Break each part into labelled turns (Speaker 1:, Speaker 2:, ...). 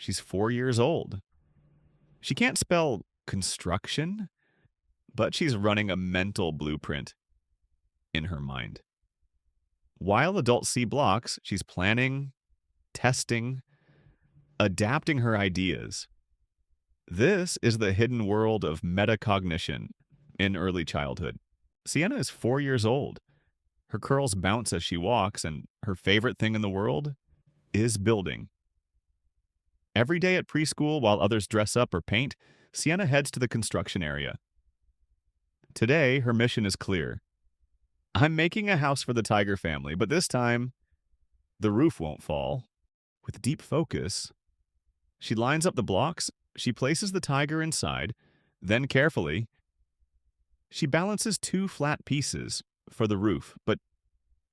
Speaker 1: She's 4 years old. She can't spell construction, but she's running a mental blueprint in her mind. While adults see blocks, she's planning, testing, adapting her ideas. This is the hidden world of metacognition in early childhood. Sienna is 4 years old. Her curls bounce as she walks, and her favorite thing in the world is building. Every day at preschool, while others dress up or paint, Sienna heads to the construction area. Today, her mission is clear. I'm making a house for the tiger family, but this time, the roof won't fall. With deep focus, she lines up the blocks, she places the tiger inside, then carefully, she balances two flat pieces for the roof, but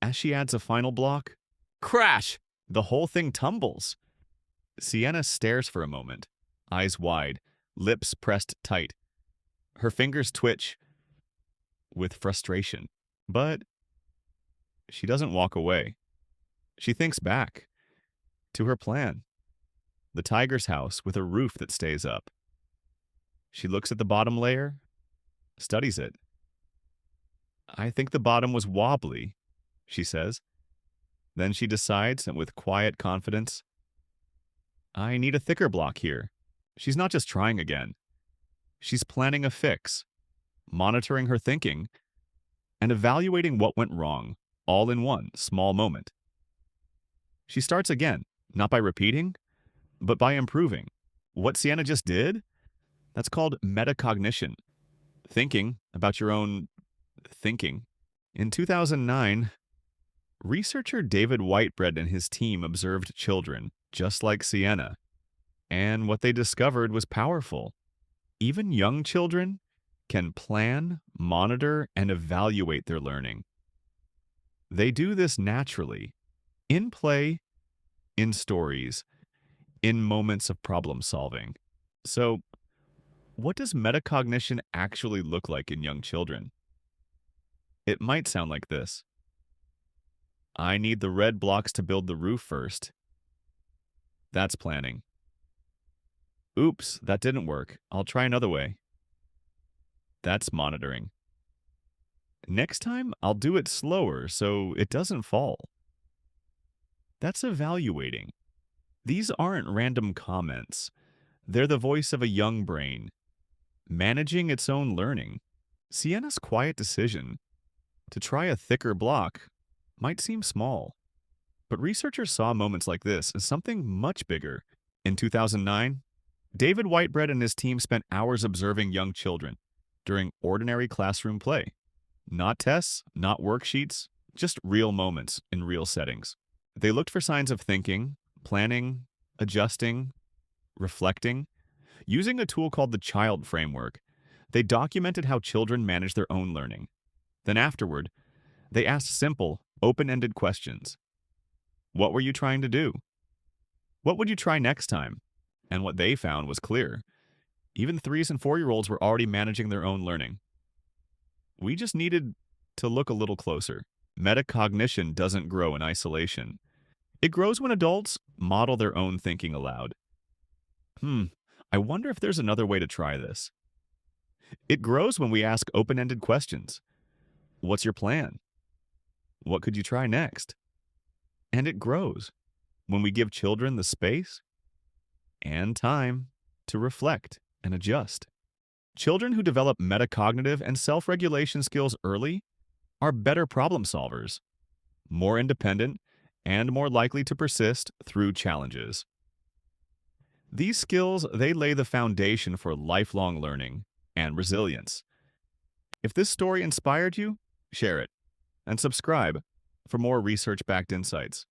Speaker 1: as she adds a final block, crash! The whole thing tumbles. Sienna stares for a moment, eyes wide, lips pressed tight. Her fingers twitch with frustration, but she doesn't walk away. She thinks back to her plan, the tiger's house with a roof that stays up. She looks at the bottom layer, studies it. I think the bottom was wobbly, she says. Then she decides, and with quiet confidence, I need a thicker block here. She's not just trying again. She's planning a fix, monitoring her thinking, and evaluating what went wrong, all in one small moment. She starts again, not by repeating, but by improving. What Sienna just did? That's called metacognition. Thinking about your own thinking. In 2009, researcher David Whitebread and his team observed children, just like Sienna, and what they discovered was powerful. Even young children can plan, monitor, and evaluate their learning. They do this naturally, in play, in stories, in moments of problem solving. So, what does metacognition actually look like in young children? It might sound like this. I need the red blocks to build the roof first. That's planning. Oops, that didn't work. I'll try another way. That's monitoring. Next time, I'll do it slower so it doesn't fall. That's evaluating. These aren't random comments. They're the voice of a young brain, managing its own learning. Sienna's quiet decision to try a thicker block might seem small, but researchers saw moments like this as something much bigger. In 2009, David Whitebread and his team spent hours observing young children during ordinary classroom play. Not tests, not worksheets, just real moments in real settings. They looked for signs of thinking, planning, adjusting, reflecting. Using a tool called the Child Framework, they documented how children manage their own learning. Then afterward, they asked simple, open-ended questions. What were you trying to do? What would you try next time? And what they found was clear. Even 3 and 4-year-olds were already managing their own learning. We just needed to look a little closer. Metacognition doesn't grow in isolation. It grows when adults model their own thinking aloud. I wonder if there's another way to try this. It grows when we ask open-ended questions. What's your plan? What could you try next? And it grows when we give children the space and time to reflect and adjust. Children who develop metacognitive and self-regulation skills early are better problem solvers, more independent, and more likely to persist through challenges. These skills, they lay the foundation for lifelong learning and resilience. If this story inspired you, share it and subscribe for more research-backed insights.